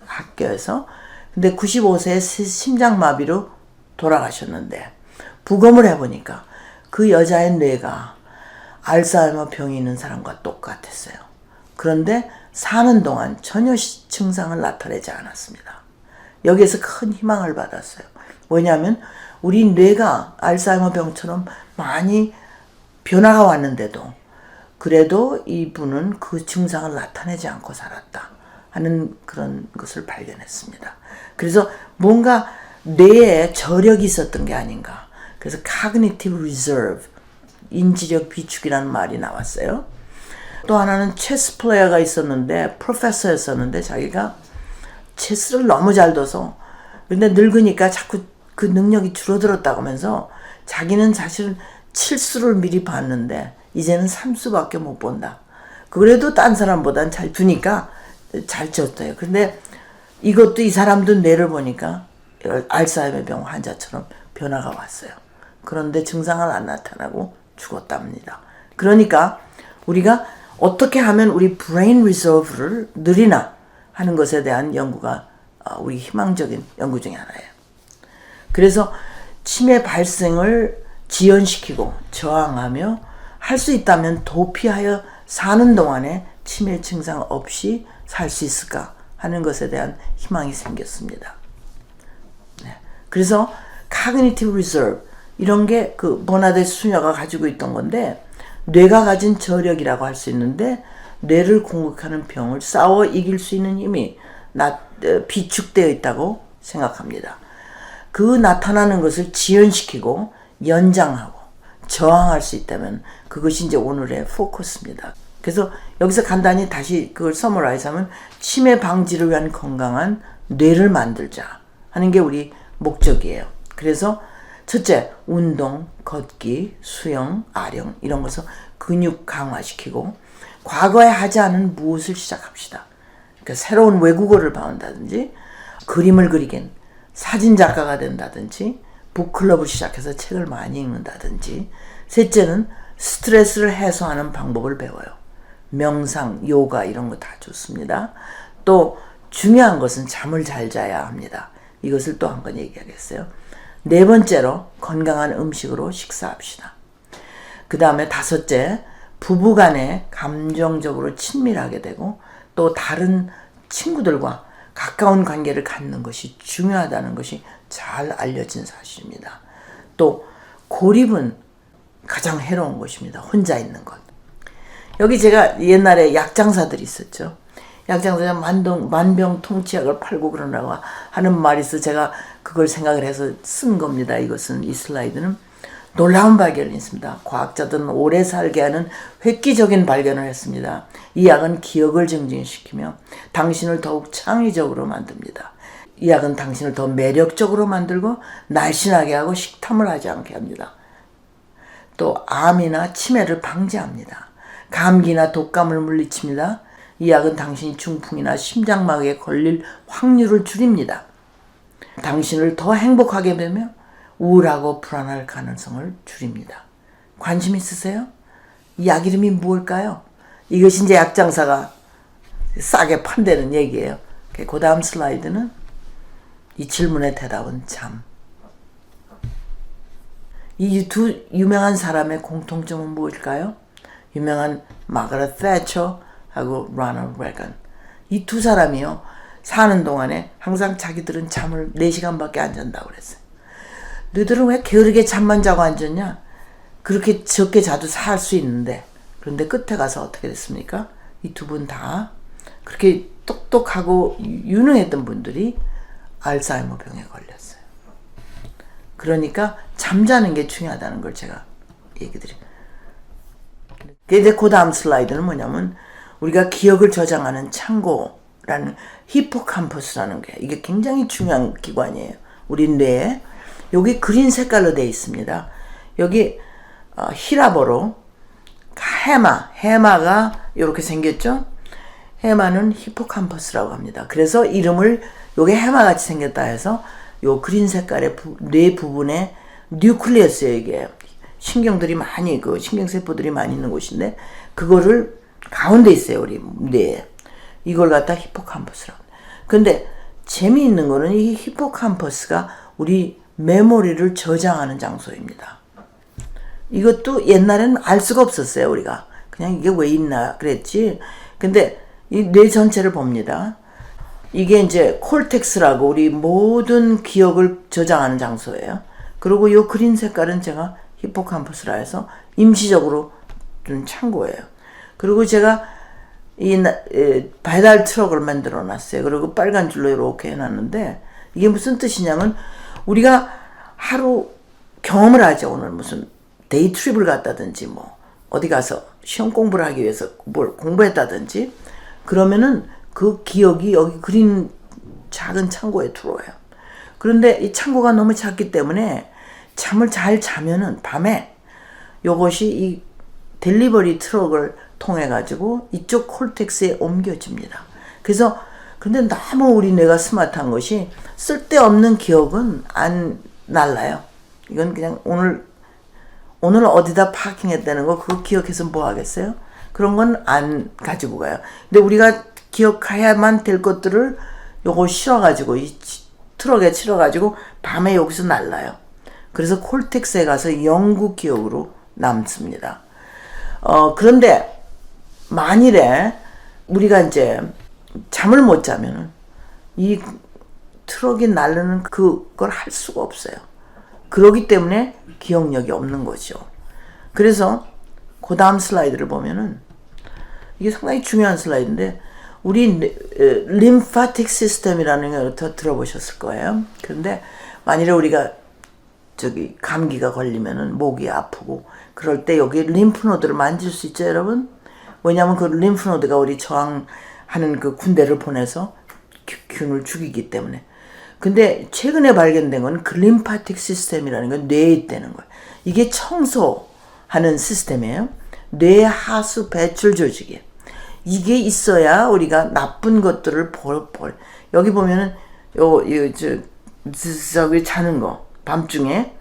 학교에서. 근데 95세에 심장마비로 돌아가셨는데, 부검을 해보니까 그 여자의 뇌가 알츠하이머 병이 있는 사람과 똑같았어요. 그런데 사는 동안 전혀 증상을 나타내지 않았습니다. 여기에서 큰 희망을 받았어요. 뭐냐면 우리 뇌가 알츠하이머 병처럼 많이 변화가 왔는데도 그래도 이분은 그 증상을 나타내지 않고 살았다 하는 그런 것을 발견했습니다. 그래서 뭔가 뇌에 저력이 있었던 게 아닌가. 그래서 cognitive reserve, 인지력 비축이라는 말이 나왔어요. 또 하나는 체스 플레이어가 있었는데, 프로페서였었는데, 자기가 체스를 너무 잘 둬서, 근데 늙으니까 자꾸 그 능력이 줄어들었다고 하면서 자기는 사실은 7수를 미리 봤는데 이제는 3수밖에 못 본다. 그래도 딴 사람보단 잘 두니까 잘 쳤대요. 근데 이것도, 이 사람도 뇌를 보니까 알츠하이머 병 환자처럼 변화가 왔어요. 그런데 증상은 안 나타나고 죽었답니다. 그러니까 우리가 어떻게 하면 우리 브레인 리저브를 늘리나 하는 것에 대한 연구가 우리 희망적인 연구 중에 하나예요. 그래서 치매 발생을 지연시키고 저항하며 할 수 있다면 도피하여 사는 동안에 치매 증상 없이 살 수 있을까 하는 것에 대한 희망이 생겼습니다. 네. 그래서 cognitive reserve 이런 게 그 버나뎃 수녀가 가지고 있던 건데, 뇌가 가진 저력이라고 할 수 있는데, 뇌를 공격하는 병을 싸워 이길 수 있는 힘이 비축되어 있다고 생각합니다. 그 나타나는 것을 지연시키고 연장하고 저항할 수 있다면 그것이 이제 오늘의 포커스입니다. 그래서 여기서 간단히 다시 그걸 서머라이즈하면, 치매 방지를 위한 건강한 뇌를 만들자 하는 게 우리 목적이에요. 그래서 첫째, 운동, 걷기, 수영, 아령 이런 것을 근육 강화시키고, 과거에 하지 않은 무엇을 시작합시다. 그러니까 새로운 외국어를 배운다든지, 그림을 그리긴 사진작가가 된다든지, 북클럽을 시작해서 책을 많이 읽는다든지. 셋째는 스트레스를 해소하는 방법을 배워요. 명상, 요가 이런 거 다 좋습니다. 또 중요한 것은 잠을 잘 자야 합니다. 이것을 또 한 번 얘기하겠어요. 네 번째로 건강한 음식으로 식사합시다. 그 다음에 다섯째, 부부간에 감정적으로 친밀하게 되고 또 다른 친구들과 가까운 관계를 갖는 것이 중요하다는 것이 잘 알려진 사실입니다. 또 고립은 가장 해로운 것입니다. 혼자 있는 것. 여기 제가 옛날에 약장사들이 있었죠. 약장사가 만병통치약을 팔고 그러라고 하는 말이 있어 제가 그걸 생각을 해서 쓴 겁니다. 이것은, 이 슬라이드는 놀라운 발견이 있습니다. 과학자들은 오래 살게 하는 획기적인 발견을 했습니다. 이 약은 기억을 증진시키며 당신을 더욱 창의적으로 만듭니다. 이 약은 당신을 더 매력적으로 만들고 날씬하게 하고 식탐을 하지 않게 합니다. 또 암이나 치매를 방지합니다. 감기나 독감을 물리칩니다. 이 약은 당신이 중풍이나 심장마비에 걸릴 확률을 줄입니다. 당신을 더 행복하게 되며 우울하고 불안할 가능성을 줄입니다. 관심 있으세요? 이 약 이름이 무엇일까요? 이것이 이제 약장사가 싸게 판다는 얘기예요. 그 다음 슬라이드는 이 질문의 대답은 잠. 이 두 유명한 사람의 공통점은 무엇일까요? 유명한 마가렛 thatcher하고 로널드 레건. 이 두 사람이요. 사는 동안에 항상 자기들은 잠을 4시간밖에 안 잔다고 그랬어요. 너희들은 왜 게으르게 잠만 자고 앉았냐? 그렇게 적게 자도 살 수 있는데. 그런데 끝에 가서 어떻게 됐습니까? 이 두 분 다 그렇게 똑똑하고 유능했던 분들이 알츠하이머 병에 걸렸어요. 그러니까 잠자는 게 중요하다는 걸 제가 얘기 드려요. 이제 그 다음 슬라이드는 뭐냐면 우리가 기억을 저장하는 창고라는 히포캄퍼스라는 게 이게 굉장히 중요한 기관이에요. 우리 뇌에. 여기 그린 색깔로 되어 있습니다. 여기 히라보로 해마가 이렇게 생겼죠. 해마는 히포캄퍼스라고 합니다. 그래서 이름을 요게 해마같이 생겼다 해서 요 그린 색깔의 뇌 부분에 뉴클리어스예요. 이게 신경들이 많이 신경세포들이 많이 있는 곳인데 그거를 가운데 있어요. 우리 뇌에. 이걸 갖다 히포캄퍼스라고 합니다. 근데 재미있는 거는 이 히포캄퍼스가 우리 메모리를 저장하는 장소입니다. 이것도 옛날에는 알 수가 없었어요. 우리가 그냥 이게 왜 있나 그랬지. 근데 이 뇌 전체를 봅니다. 이게 이제 콜텍스라고 우리 모든 기억을 저장하는 장소예요. 그리고 이 그린 색깔은 제가 히포캄퍼스라 해서 임시적으로 둔 창고예요. 그리고 제가 이 배달 트럭을 만들어 놨어요. 그리고 빨간 줄로 이렇게 해놨는데 이게 무슨 뜻이냐면 우리가 하루 경험을 하죠. 오늘 무슨 데이 트립을 갔다든지 뭐 어디 가서 시험 공부를 하기 위해서 뭘 공부했다든지 그러면은 그 기억이 여기 그린 작은 창고에 들어와요. 그런데 이 창고가 너무 작기 때문에 잠을 잘 자면은 밤에 요것이 이 델리버리 트럭을 통해 가지고 이쪽 콜텍스에 옮겨집니다. 그래서 근데 너무 우리 뇌가 스마트한 것이 쓸데없는 기억은 안 날라요. 이건 그냥 오늘 어디다 파킹했다는 거 그거 기억해서 뭐 하겠어요? 그런 건 안 가지고 가요. 근데 우리가 기억해야만 될 것들을 요거 실어가지고 이 트럭에 실어가지고 밤에 여기서 날라요. 그래서 콜텍스에 가서 영구 기억으로 남습니다. 그런데 만일에 우리가 이제 잠을 못 자면은 이 트럭이 날르는 그걸 할 수가 없어요. 그러기 때문에 기억력이 없는 거죠. 그래서 그 다음 슬라이드를 보면은 이게 상당히 중요한 슬라이드인데 우리 림파틱 시스템이라는 걸 들어보셨을 거예요. 그런데 만일에 우리가 감기가 걸리면은 목이 아프고 그럴 때 여기 림프노드를 만질 수 있죠, 여러분? 왜냐하면 그 림프노드가 우리 저항하는 그 군대를 보내서 균을 죽이기 때문에. 근데 최근에 발견된 건 림파틱 시스템이라는 건 뇌에 있다는 거예요. 이게 청소하는 시스템이에요. 뇌 하수 배출 조직이에요. 이게 있어야 우리가 나쁜 것들을 여기 보면은 저기 자는 거 밤중에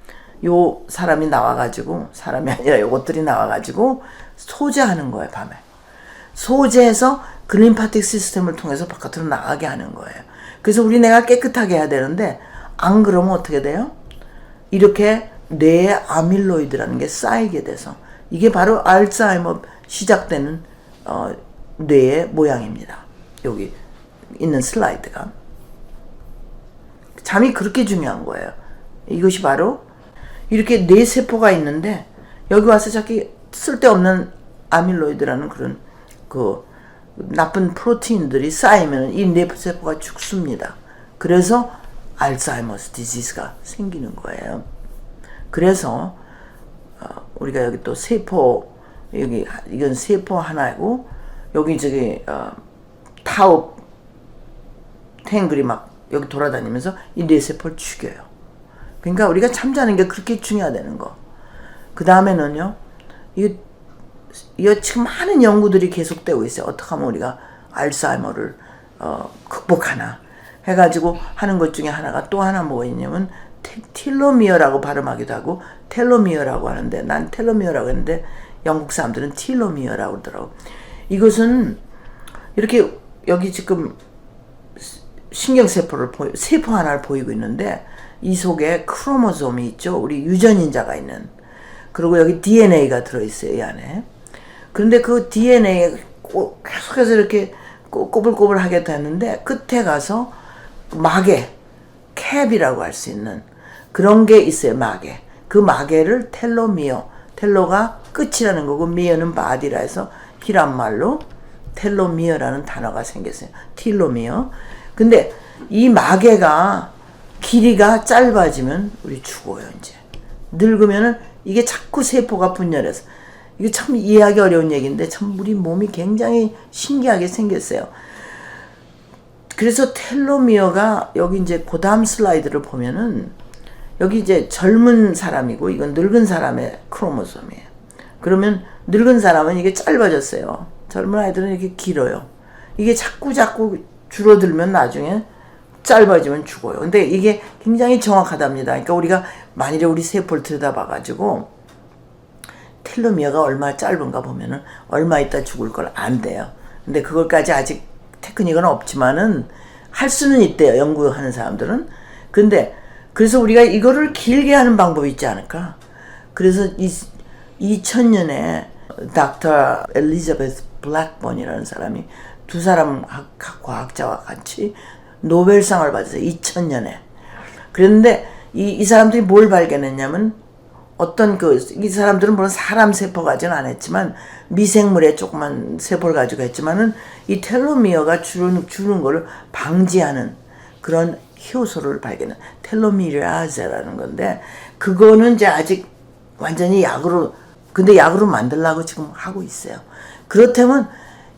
요 사람이 나와가지고 사람이 아니라 요것들이 나와가지고 소재하는 거예요. 밤에 소재해서 림파틱 시스템을 통해서 바깥으로 나가게 하는 거예요. 그래서 우리 뇌가 깨끗하게 해야 되는데 안 그러면 어떻게 돼요? 이렇게 뇌에 아밀로이드라는 게 쌓이게 돼서 이게 바로 알츠하이머 시작되는 뇌의 모양입니다. 여기 있는 슬라이드가 잠이 그렇게 중요한 거예요. 이것이 바로 이렇게 뇌세포가 있는데 여기 와서 자기 쓸데없는 아밀로이드라는 그런 그 나쁜 프로테인들이 쌓이면 이 뇌세포가 죽습니다. 그래서 알츠하이머스 디지즈가 생기는 거예요. 그래서 우리가 여기 또 세포 여기 이건 세포 하나고 여기 타우 탱글이 막 여기 돌아다니면서 이 뇌세포를 죽여요. 그러니까 우리가 잠자는 게 그렇게 중요하다는 거. 그 다음에는요, 이거 지금 많은 연구들이 계속되고 있어요. 어떻게 하면 우리가 알츠하이머를 극복하나 해가지고 하는 것 중에 하나가 또 하나 뭐가 있냐면 텔로미어라고 발음하기도 하고 텔로미어라고 하는데 난 텔로미어라고 했는데 영국 사람들은 틸로미어라고 그러더라고. 이것은 이렇게 여기 지금 신경세포를 세포 하나를 보이고 있는데 이 속에 크로모솜이 있죠. 우리 유전인자가 있는. 그리고 여기 DNA가 들어있어요. 이 안에. 그런데 그 DNA 계속해서 이렇게 꼬불꼬불하게 됐는데 끝에 가서 마개, 캡이라고 할 수 있는 그런 게 있어요. 마개. 그 마개를 텔로미어, 텔로가 끝이라는 거고 미어는 바디라 해서 히란말로 텔로미어라는 단어가 생겼어요. 틸로미어. 근데 이 마개가 길이가 짧아지면 우리 죽어요. 이제 늙으면은 이게 자꾸 세포가 분열해서, 이게 참 이해하기 어려운 얘기인데 참 우리 몸이 굉장히 신기하게 생겼어요. 그래서 텔로미어가 여기 이제 그 다음 슬라이드를 보면은 여기 이제 젊은 사람이고 이건 늙은 사람의 크로모솜이에요. 그러면 늙은 사람은 이게 짧아졌어요. 젊은 아이들은 이렇게 길어요. 이게 자꾸 줄어들면 나중에 짧아지면 죽어요. 근데 이게 굉장히 정확하답니다. 그러니까 우리가 만일에 우리 세포를 들여다봐가지고 텔로미어가 얼마 짧은가 보면은 얼마 있다 죽을 걸 안돼요. 근데 그걸까지 아직 테크닉은 없지만은 할 수는 있대요. 연구하는 사람들은. 근데 그래서 우리가 이거를 길게 하는 방법이 있지 않을까? 그래서 2000년에 닥터 엘리자베스 블랙본이라는 사람이 두 사람 과학자와 같이 노벨상을 받았어요. 2000년에. 그런데 이 사람들이 뭘 발견했냐면 어떤 이 사람들은 물론 사람 세포 가지는 안 했지만 미생물의 조그만 세포를 가지고 했지만은 이 텔로미어가 주는 거를 방지하는 그런 효소를 발견한 텔로미라제라는 건데 그거는 이제 아직 완전히 약으로, 근데 약으로 만들려고 지금 하고 있어요. 그렇다면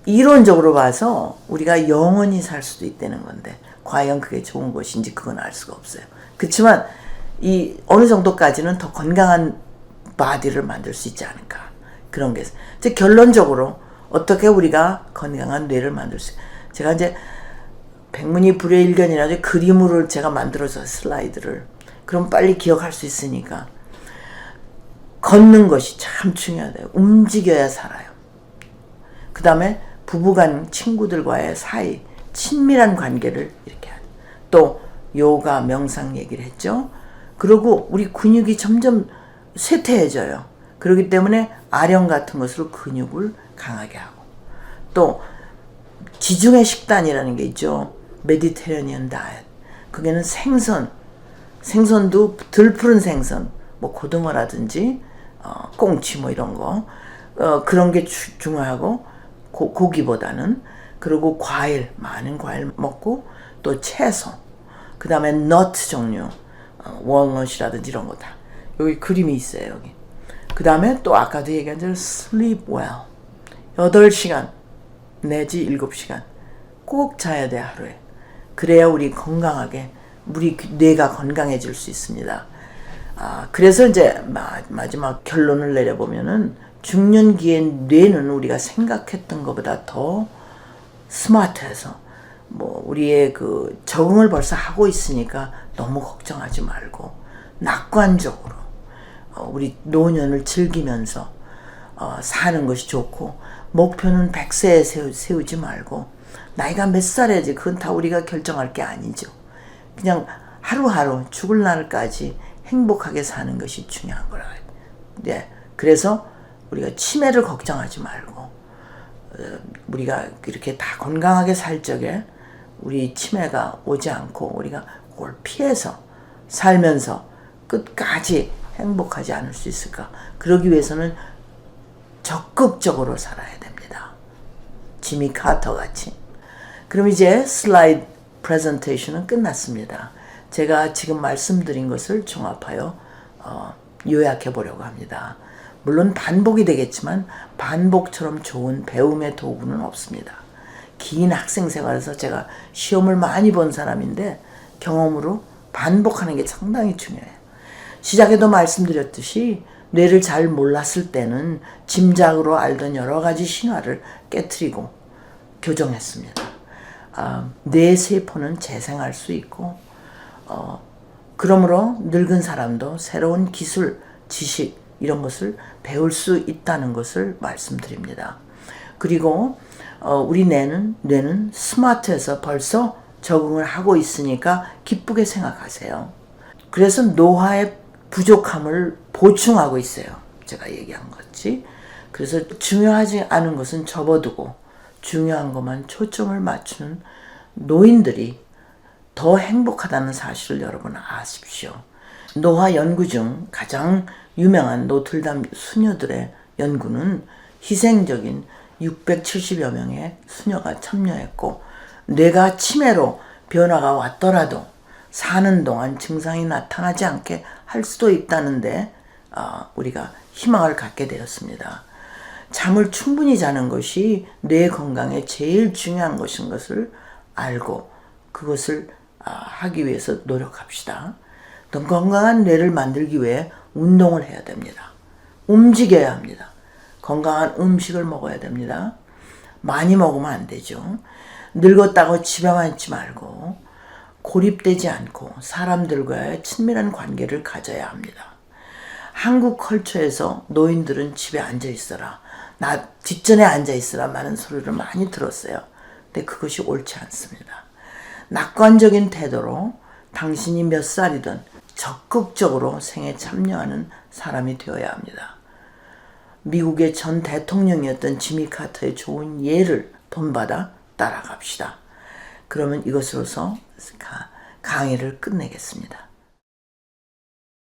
이론적으로 봐서 우리가 영원히 살 수도 있다는 건데 과연 그게 좋은 것인지 그건 알 수가 없어요. 그렇지만 이 어느 정도까지는 더 건강한 바디를 만들 수 있지 않을까, 그런 게. 이제 결론적으로 어떻게 우리가 건강한 뇌를 만들 수, 제가 이제 백문이 불여일견이라도 그림으로 제가 만들어서 슬라이드를, 그럼 빨리 기억할 수 있으니까. 걷는 것이 참 중요하대요. 움직여야 살아요. 그 다음에 부부간 친구들과의 사이, 친밀한 관계를 이렇게 하죠. 또 요가, 명상 얘기를 했죠. 그리고 우리 근육이 점점 쇠퇴해져요. 그렇기 때문에 아령 같은 것으로 근육을 강하게 하고, 또 지중해 식단이라는 게 있죠. 메디테레니언 다이어트. 그게는 생선도 덜 푸른 생선, 뭐 고등어라든지 꽁치 뭐 이런 거, 그런 게 중요하고 고기보다는. 그리고 과일, 많은 과일 먹고, 또 채소, 그 다음에 너트 종류, 월넛이라든지 이런 거 다. 여기 그림이 있어요. 여기. 그 다음에 또 아까도 얘기한 대로 sleep well. 8시간 내지 7시간 꼭 자야 돼, 하루에. 그래야 우리 건강하게, 우리 뇌가 건강해질 수 있습니다. 그래서 이제 마지막 결론을 내려보면은 중년기의 뇌는 우리가 생각했던 것보다 더 스마트해서, 뭐 우리의 그 적응을 벌써 하고 있으니까 너무 걱정하지 말고 낙관적으로 우리 노년을 즐기면서 사는 것이 좋고, 목표는 100세에 세우지 말고 나이가 몇 살이지 그건 다 우리가 결정할 게 아니죠. 그냥 하루하루 죽을 날까지 행복하게 사는 것이 중요한 거라. 네. 그래서 우리가 치매를 걱정하지 말고 우리가 이렇게 다 건강하게 살 적에 우리 치매가 오지 않고 우리가 그걸 피해서 살면서 끝까지 행복하지 않을 수 있을까? 그러기 위해서는 적극적으로 살아야 됩니다. 지미 카터 같이. 그럼 이제 슬라이드 프레젠테이션은 끝났습니다. 제가 지금 말씀드린 것을 종합하여 요약해 보려고 합니다. 물론 반복이 되겠지만 반복처럼 좋은 배움의 도구는 없습니다. 긴 학생 생활에서 제가 시험을 많이 본 사람인데 경험으로 반복하는 게 상당히 중요해요. 시작에도 말씀드렸듯이 뇌를 잘 몰랐을 때는 짐작으로 알던 여러 가지 신화를 깨트리고 교정했습니다. 뇌 세포는 재생할 수 있고 그러므로 늙은 사람도 새로운 기술, 지식 이런 것을 배울 수 있다는 것을 말씀드립니다. 그리고 우리 뇌는 스마트해서 벌써 적응을 하고 있으니까 기쁘게 생각하세요. 그래서 노화의 부족함을 보충하고 있어요. 제가 얘기한 거지. 그래서 중요하지 않은 것은 접어두고 중요한 것만 초점을 맞추는 노인들이 더 행복하다는 사실을 여러분 아십시오. 노화 연구 중 가장 유명한 노틀담 수녀들의 연구는 희생적인 670여 명의 수녀가 참여했고 뇌가 치매로 변화가 왔더라도 사는 동안 증상이 나타나지 않게 할 수도 있다는데 우리가 희망을 갖게 되었습니다. 잠을 충분히 자는 것이 뇌 건강에 제일 중요한 것인 것을 알고 그것을 하기 위해서 노력합시다. 더 건강한 뇌를 만들기 위해 운동을 해야 됩니다. 움직여야 합니다. 건강한 음식을 먹어야 됩니다. 많이 먹으면 안 되죠. 늙었다고 집에만 있지 말고 고립되지 않고 사람들과의 친밀한 관계를 가져야 합니다. 한국 컬처에서 노인들은 집에 앉아 있어라, 나 뒷전에 앉아 있어라 많은 소리를 많이 들었어요. 근데 그것이 옳지 않습니다. 낙관적인 태도로 당신이 몇 살이든 적극적으로 생에 참여하는 사람이 되어야 합니다. 미국의 전 대통령이었던 지미 카터의 좋은 예를 본받아 따라갑시다. 그러면 이것으로서 강의를 끝내겠습니다.